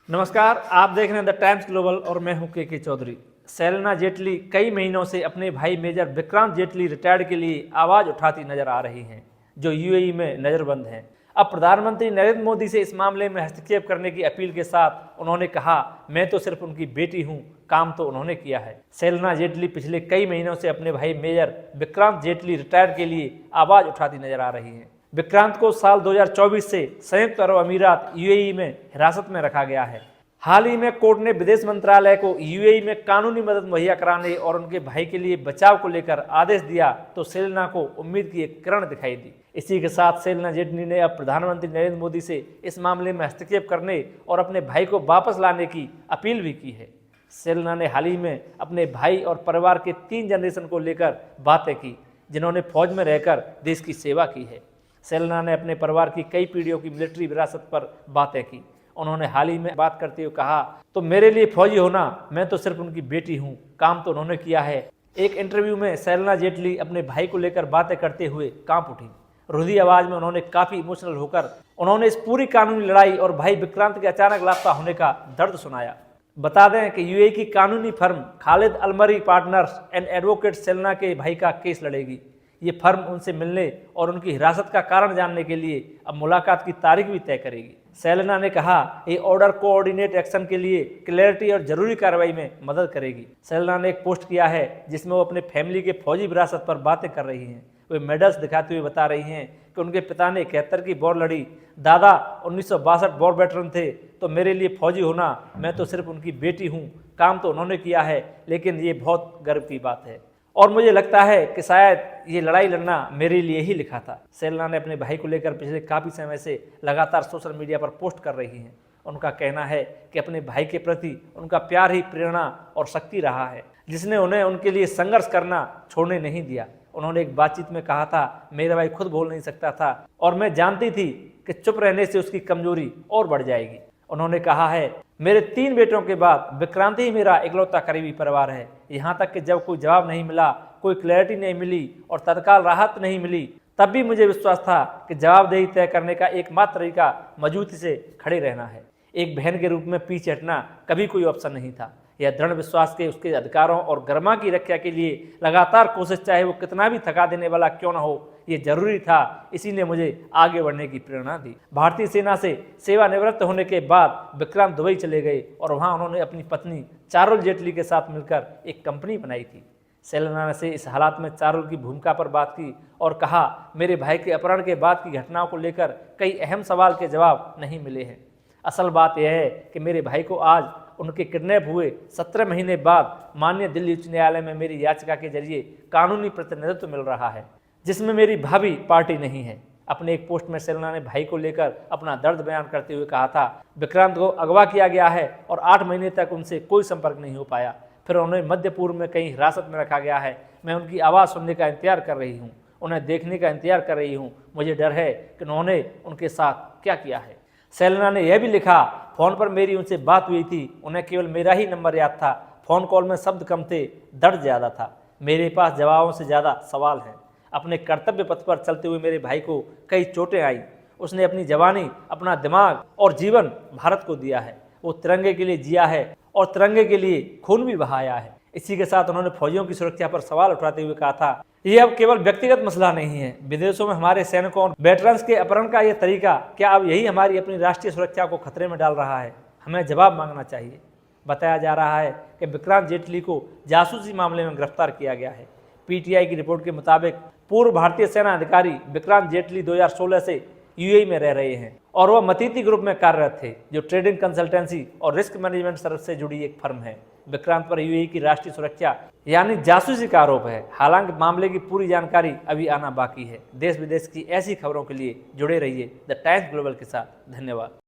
नमस्कार, आप देख रहे हैं द टाइम्स ग्लोबल और मैं हूं के चौधरी। सेलेना जेटली कई महीनों से अपने भाई मेजर विक्रांत जेटली रिटायर्ड के लिए आवाज़ उठाती नजर आ रही हैं, जो यूएई में नज़रबंद हैं। अब प्रधानमंत्री नरेंद्र मोदी से इस मामले में हस्तक्षेप करने की अपील के साथ उन्होंने कहा, मैं तो सिर्फ उनकी बेटी हूं, काम तो उन्होंने किया है। सेलेना जेटली पिछले कई महीनों से अपने भाई मेजर विक्रांत जेटली रिटायर्ड के लिए आवाज़ उठाती नजर आ रही हैं। विक्रांत को साल 2024 से संयुक्त अरब अमीरात यूएई में हिरासत में रखा गया है। हाल ही में कोर्ट ने विदेश मंत्रालय को यूएई में कानूनी मदद मुहैया कराने और उनके भाई के लिए बचाव को लेकर आदेश दिया तो सेलेना को उम्मीद की एक किरण दिखाई दी। इसी के साथ सेलेना जेटली ने अब प्रधानमंत्री नरेंद्र मोदी से इस मामले में हस्तक्षेप करने और अपने भाई को वापस लाने की अपील भी की है। सेलेना ने हाल ही में अपने भाई और परिवार के 3 जनरेशन को लेकर बातें की, जिन्होंने फौज में रहकर देश की सेवा की है। सेलेना ने अपने परिवार की कई पीढ़ियों की मिलिट्री विरासत पर बातें की। उन्होंने हाल ही में बात करते हुए कहा, तो मेरे लिए फौजी होना, मैं तो सिर्फ उनकी बेटी हूं, काम तो उन्होंने किया है। एक इंटरव्यू में सेलेना जेटली अपने भाई को लेकर बातें करते हुए कांप उठी। रुधी आवाज में उन्होंने काफी इमोशनल होकर उन्होंने इस पूरी कानूनी लड़ाई और भाई विक्रांत के अचानक लापता होने का दर्द सुनाया। बता दें कि यूएई की कानूनी firm Khalid Almarri partners and advocate Selena के भाई का केस लड़ेगी। ये फर्म उनसे मिलने और उनकी हिरासत का कारण जानने के लिए अब मुलाकात की तारीख भी तय करेगी। सेलेना ने कहा, ये ऑर्डर कोऑर्डिनेट एक्शन के लिए क्लैरिटी और जरूरी कार्रवाई में मदद करेगी। सेलेना ने एक पोस्ट किया है जिसमें वो अपने फैमिली के फौजी विरासत पर बातें कर रही हैं। वे मेडल्स दिखाते हुए बता रही हैं कि उनके पिता ने 71 की वॉर लड़ी, दादा 1962 वॉर वेटरन थे, तो मेरे लिए फौजी होना, मैं तो सिर्फ उनकी बेटी हूँ, काम तो उन्होंने किया है, लेकिन ये बहुत गर्व की बात है और मुझे लगता है कि शायद ये लड़ाई लड़ना मेरे लिए ही लिखा था। सेलेना ने अपने भाई को लेकर पिछले काफ़ी समय से लगातार सोशल मीडिया पर पोस्ट कर रही हैं। उनका कहना है कि अपने भाई के प्रति उनका प्यार ही प्रेरणा और शक्ति रहा है, जिसने उन्हें उनके लिए संघर्ष करना छोड़ने नहीं दिया। उन्होंने एक बातचीत में कहा था, मेरा भाई खुद बोल नहीं सकता था और मैं जानती थी कि चुप रहने से उसकी कमजोरी और बढ़ जाएगी। उन्होंने कहा है, मेरे 3 बेटों के बाद विक्रांत ही मेरा इकलौता करीबी परिवार है। यहाँ तक कि जब कोई जवाब नहीं मिला, कोई क्लैरिटी नहीं मिली और तत्काल राहत नहीं मिली, तब भी मुझे विश्वास था कि जवाबदेही तय करने का एकमात्र तरीका मजबूती से खड़े रहना है। एक बहन के रूप में पीछे हटना कभी कोई ऑप्शन नहीं था। यह दृढ़ विश्वास के उसके अधिकारों और गरिमा की रक्षा के लिए लगातार कोशिश, चाहे वो कितना भी थका देने वाला क्यों न हो, ये जरूरी था। इसी ने मुझे आगे बढ़ने की प्रेरणा दी। भारतीय सेना से सेवानिवृत्त होने के बाद विक्रांत दुबई चले गए और वहां उन्होंने अपनी पत्नी चारुल जेटली के साथ मिलकर एक कंपनी बनाई थी। सेलेना से इस हालात में चारुल की भूमिका पर बात की और कहा, मेरे भाई के अपहरण के बाद की घटनाओं को लेकर कई अहम सवाल के जवाब नहीं मिले हैं। असल बात यह है कि मेरे भाई को आज उनके किडनैप हुए 17 महीने बाद माननीय दिल्ली उच्च न्यायालय में मेरी याचिका के जरिए कानूनी प्रतिनिधित्व मिल रहा है, जिसमें मेरी भाभी पार्टी नहीं है। अपने एक पोस्ट में सेलेना ने भाई को लेकर अपना दर्द बयान करते हुए कहा था, विक्रांत को अगवा किया गया है और 8 महीने तक उनसे कोई संपर्क नहीं हो पाया। फिर उन्हें मध्य पूर्व में कहीं हिरासत में रखा गया है। मैं उनकी आवाज़ सुनने का इंतजार कर रही हूँ, उन्हें देखने का इंतजार कर रही हूँ। मुझे डर है कि उन्होंने उनके साथ क्या किया है। सेलेना ने यह भी लिखा, फ़ोन पर मेरी उनसे बात हुई थी, उन्हें केवल मेरा ही नंबर याद था। फ़ोन कॉल में शब्द कम थे, दर्द ज़्यादा था। मेरे पास जवाबों से ज़्यादा सवाल हैं। अपने कर्तव्य पथ पर चलते हुए मेरे भाई को कई चोटें आई। उसने अपनी जवानी, अपना दिमाग और जीवन भारत को दिया है। वो तिरंगे के लिए जिया है और तिरंगे के लिए खून भी बहाया है। इसी के साथ उन्होंने फौजियों की सुरक्षा पर सवाल उठाते हुए कहा था, ये अब केवल व्यक्तिगत मसला नहीं है। विदेशों में हमारे सैनिकों और वेटरन्स के अपहरण का यह तरीका क्या अब यही हमारी अपनी राष्ट्रीय सुरक्षा को खतरे में डाल रहा है? हमें जवाब मांगना चाहिए। बताया जा रहा है कि विक्रांत जेटली को जासूसी मामले में गिरफ्तार किया गया है। पीटीआई की रिपोर्ट के मुताबिक पूर्व भारतीय सेना अधिकारी विक्रांत जेटली 2016 से यूएई में रह रहे हैं और वह मतीती ग्रुप में कार्यरत थे, जो ट्रेडिंग कंसल्टेंसी और रिस्क मैनेजमेंट सर्विस से जुड़ी एक फर्म है। विक्रांत पर यूएई की राष्ट्रीय सुरक्षा यानी जासूसी का आरोप है। हालांकि मामले की पूरी जानकारी अभी आना बाकी है। देश विदेश की ऐसी खबरों के लिए जुड़े रहिए द टाइम्स ग्लोबल के साथ। धन्यवाद।